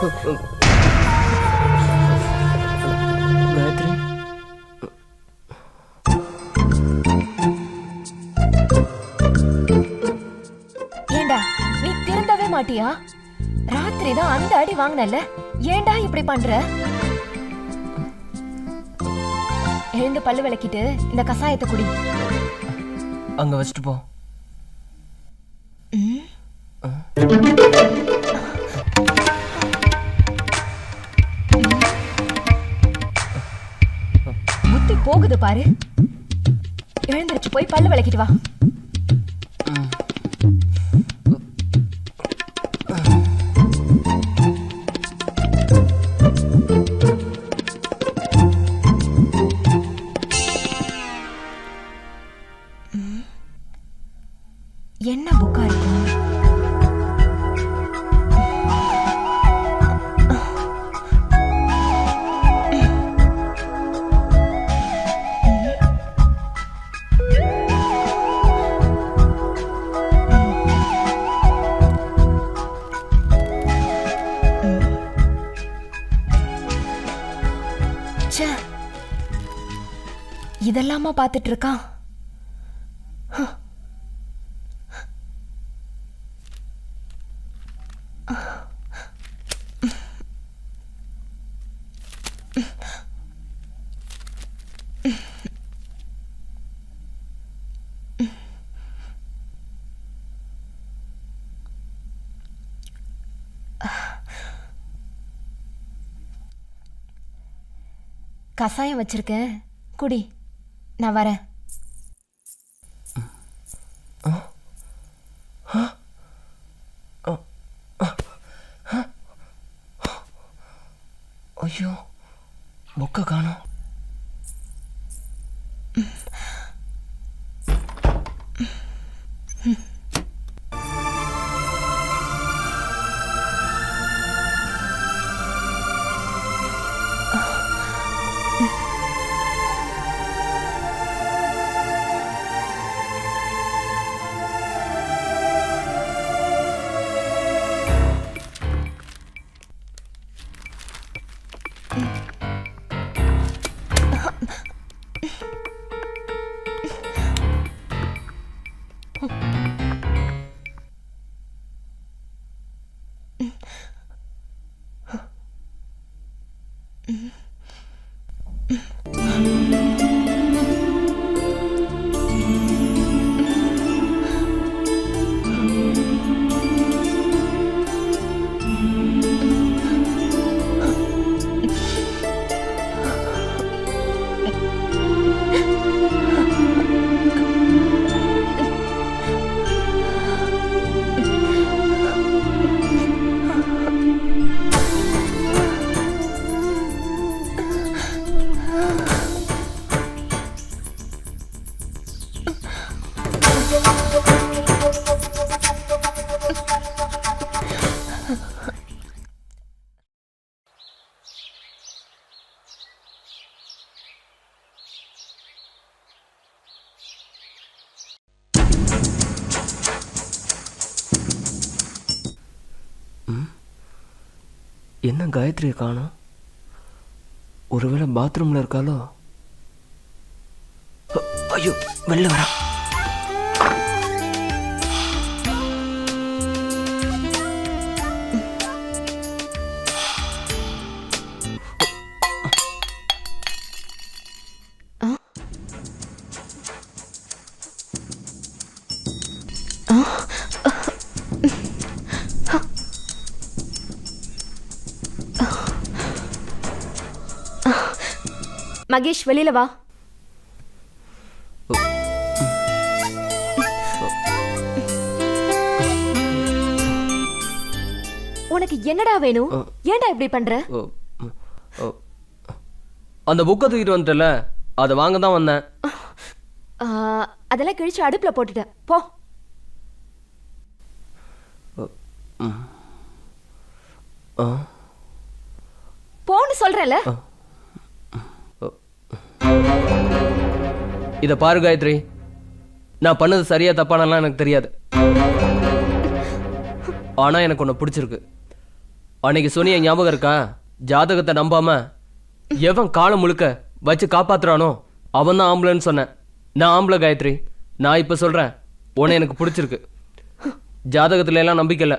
காயத்ரி, ஏண்டா நீ திருந்தவே மாட்டியா? ராத்திரி தான் அந்த அடி வாங்கினல, ஏண்டா இப்படி பண்ற? எழுந்து பல்லு விளக்கிட்டு இந்த கசாயத்தை குடி. அங்க வச்சுட்டு போ. புத்தி போகுது பாரு. எழுந்திருச்சு போய் பல்லு விளக்கிட்டு வா. என்ன புக்கா இருக்கும்? இதெல்லாமா பார்த்துட்டு இருக்கான்? கசாயம் வச்சிருக்கேன், குடி. நான் வரேன். ஐயோ, புக்க காணோம். என்ன காயத்ரியை காணோம்? ஒருவேளை பாத்ரூம்ல இருக்காளோ? ஐயோ, வெளில வரா. மகேஷ், வெளியில வா. உனக்கு என்னடா வேணும்? ஏன்டா இப்படி பண்ற? அந்த புக்கை தூக்கிட்டு வந்துட்டல, அதை வாங்க தான் வந்தேன். அதெல்லாம் கிழிச்சு அடுப்புல போட்டுட்டேன், போ. போன்னு சொல்றல. இத பாரு காயத்ரி, நான் பண்ணது சரியா தப்பானலாம் எனக்கு தெரியாது. ஆனா எனக்கு உன்னை பிடிச்சிருக்கு. அன்னைக்கு சொன்னிய ஞாபகம் இருக்கா? ஜாதகத்தை நம்பாம எவன் காலம் முழுக்க வச்சு காப்பாத்துறானோ அவன் தான் ஆம்பளைன்னு சொன்னேன். நான் ஆம்பளை காயத்ரி. நான் இப்ப சொல்றேன், உன்னை எனக்கு பிடிச்சிருக்கு. ஜாதகத்துல எல்லாம் நம்பிக்கை இல்ல.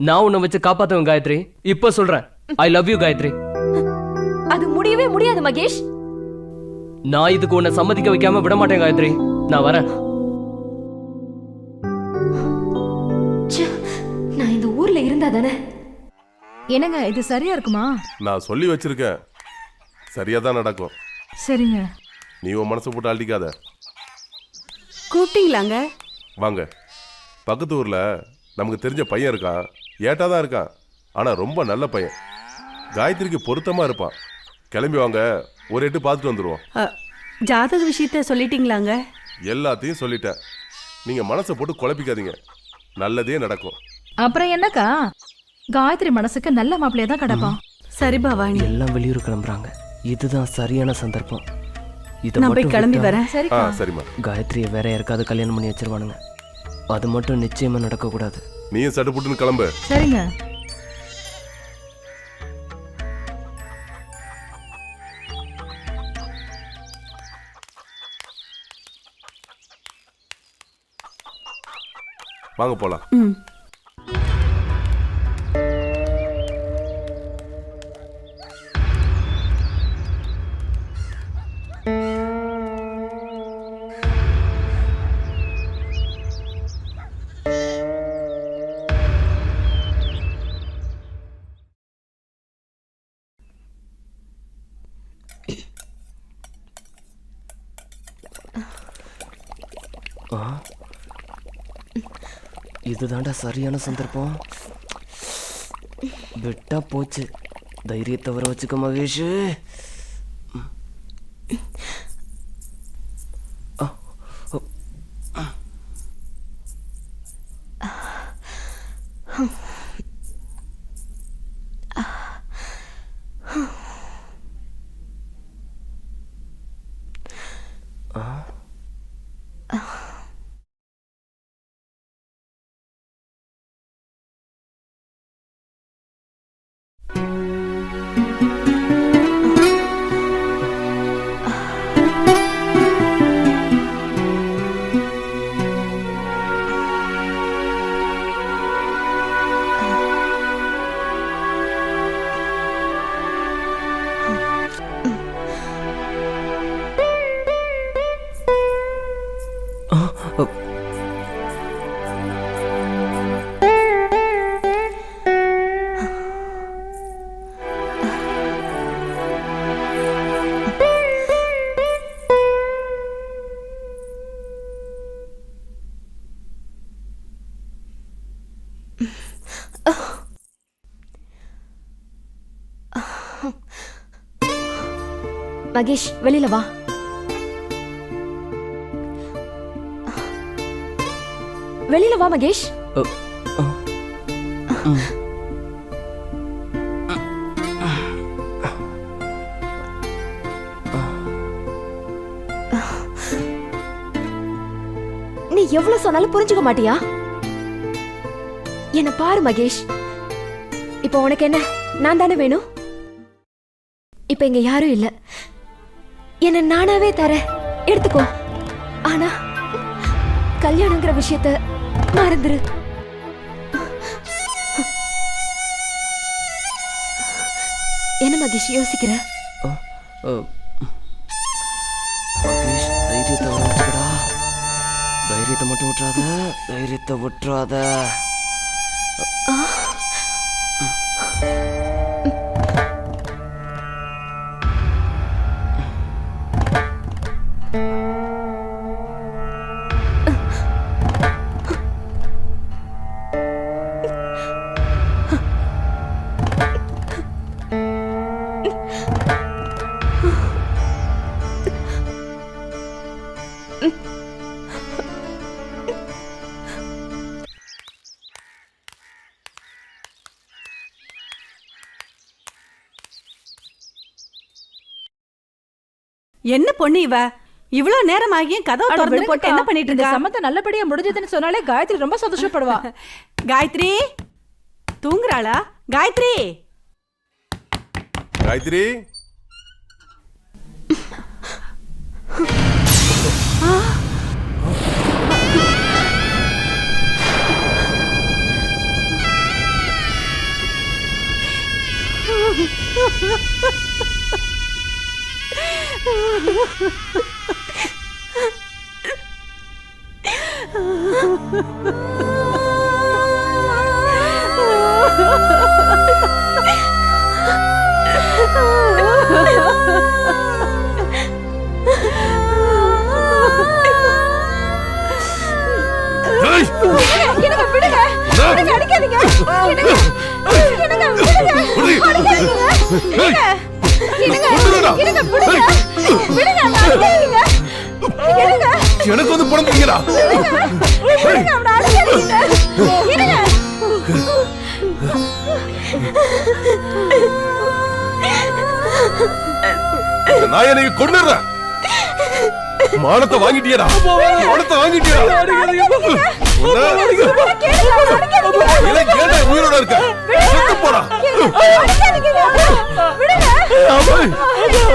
நான் உன்னை வச்சு காப்பாத்துவேன் காயத்ரி. இப்ப சொல்றேன், ஐ லவ் யூ காயத்ரி. அது முடியவே முடியாது மகேஷ். நான் இதுக்கு உன்னை சம்மதிக்க வைக்காம விட மாட்டேன் காயத்ரி. நான் வரேன். நான் இந்த ஊர்ல இருந்தா தானே. என்னங்க இது சரியா இருக்குமா? நான் சொல்லி வச்சிருக்கேன், சரியா தான் நடக்கும். சரிங்க. நீ உன் மனசை போட்டு அள்ளிக்காத. கூப்பிட்டீங்களாங்க? வாங்க. பக்கத்து ஊர்ல நமக்கு தெரிஞ்ச பையன் இருக்கான். ஏட்டா தான் இருக்கான், ஆனா ரொம்ப நல்ல பையன். காயத்ரிக்கு பொருத்தமா இருப்பான். கிளம்பி வாங்க, ஒரு எட்டு பார்த்துட்டு வந்துடுவோம். ஜாதக விஷயத்த சொல்லிட்டீங்களாங்க? எல்லாத்தையும் சொல்லிட்டேன். நீங்க மனசை போட்டு குழப்பிக்காதீங்க, நல்லதே நடக்கும். அப்புறம் என்னக்கா, காயத்ரி மனசுக்கு நல்ல மாப்பிள்ளையா தான் கிடப்பான். சரி பவானி, எல்லாம் வெளியூர் கிளம்புறாங்க. இதுதான் சரியான சந்தர்ப்பம். இதை நான் போய் மட்டும் கிளம்பி விட்டா வரேன். சரிக்கா. சரிம்மா. காயத்ரியை வேற யாருக்காவது கல்யாணம் பண்ணி வச்சிருவானுங்க. அது மட்டும் நிச்சயமா நடக்க கூடாது. நீயும் சட்டு புட்டுன்னு கிளம்பு. சரிங்க. வாங்க போலாம். ம். இதுதான்டா சரியான சந்தர்ப்பம். விட்டா போச்சு. தைரியத்தை வர வச்சுக்க மகேஷ். மகேஷ் வெளியில வா. வெளியில வா மகேஷ். நீ எவ்வளவு சொன்னாலும் புரிஞ்சுக்க மாட்டியா? என்ன பாரு மகேஷ், இப்ப உனக்கு என்ன, நான் தானே வேணும். இப்ப இங்க யாரும் இல்ல, என்ன நானாவே தரேன், எடுத்துக்கோ. ஆனா கல்யாணங்கிற விஷயத்த மறந்துரு. என்ன மகேஷ் யோசிக்கிற? மகேஷ், தைரியத்தை வர வச்சுக்கடா. தைரியத்தை மட்டும் விட்டுறாத, தைரியத்தை விட்டுறாத. என்ன பொண்ணு இவ, இவ்வளவு நேரம் ஆகியும் கதவு திறந்து போட்டு என்ன பண்ணிட்டு இந்த இருக்கா? சம்மந்தம் நல்லபடியா முடிஞ்சதுன்னு சொன்னாலே காயத்ரி ரொம்ப சந்தோஷப்படுவா. காயத்ரி, தூங்குறாளா? காயத்ரி, காயத்ரி ஏய்! என்னங்க விடுங்க. விடுங்க, அடிக்காதீங்க. என்னங்க, என்னங்க, விடுங்க. அடிக்காதீங்க. ஏய்! என்னங்க, கொன்னுடுடா. என்னங்க, விடுங்க. விடுங்க, அடிக்காதீங்க. என்னங்க, எனக்கு வந்து பிறந்தீங்களா? விடுங்க, அவனை அடிக்காதீங்க. என்னங்க. நான் என்னைக்கு கொண்டுறேன். மானத்தை வாங்கிட்டியடா, மானத்தை வாங்கிட்டியடா. இதை கேட்ட உயிரோட இருக்க செத்து போடா.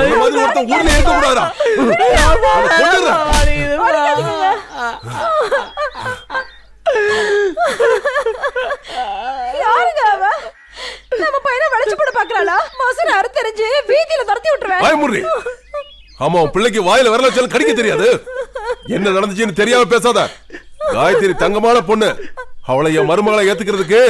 இந்த மாதிரி ஒருத்தன் ஊர்ல இருக்க கூடாதா? கொண்டுறேன். யாருங்க அவ? நம்ம பையனை வளைச்சு போட பாக்குறாளா? மசன அறுத்தறிஞ்சு வீதியில துரத்தி விட்டுருவேன். பயமுறி. ஆமா, உன் பிள்ளைக்கு வாயில விரல வச்சாலும் கடிக்க தெரியாது. என்ன நடந்துச்சுன்னு தெரியாம பேசாத. காயத்ரி தங்கமான பொண்ணு. அவளை என் மருமகளை ஏத்துக்கிறதுக்கு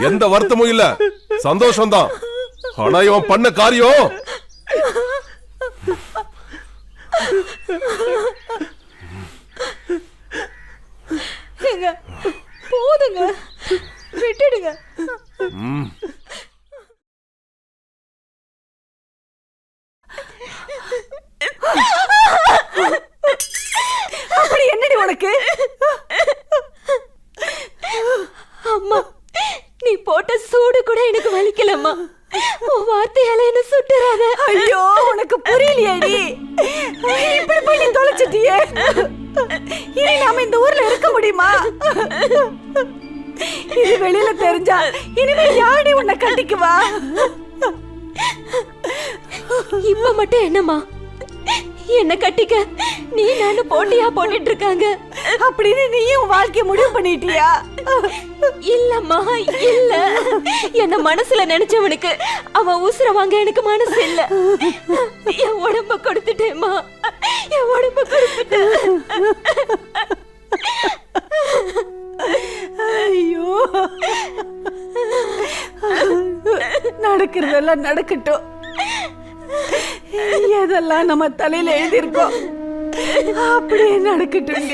எந்த வருத்தமும் இல்ல, சந்தோஷம்தான். ஆனா இவன் பண்ண காரியம் ஏங்க, போதுங்க, விட்டுடுங்க. அப்படி என்னடி உனக்கு? அம்மா, நீ போட்ட சூடு கூட எனக்கு வலிக்கலம்மா. உன் வார்த்தையால என்ன சுட்டுறாத. ஐயோ, உனக்கு புரியலையேடி. இப்படி போய் நீ தொலைச்சிட்டியே. இனி நாம இந்த ஊர்ல இருக்க முடியுமா? இது வெளியில தெரிஞ்சா இனிமே யாடி உன்னை கட்டிக்குவா? இப்ப மட்டும் என்னம்மா, என்ன கட்டிக்க நீ நானும் போட்டியா போட்டுட்டு இருக்காங்க. அப்படின்னு நீயும் வாழ்க்கைய முடிவு பண்ணிட்டியா? இல்லம்மா, இல்ல. என்ன மனசுல நினைச்சவனுக்கு அவன் உசுர வாங்க எனக்கு மனசு இல்ல. என் உடம்ப கொடுத்துட்டேம்மா, என் உடம்ப கொடுத்துட்டேன். ஐயோ, நடக்கிறதெல்லாம் நடக்கட்டும். எதெல்லாம் நம்ம தலையில எழுதியிருக்கோம் அப்படியே நடக்கட்டும்.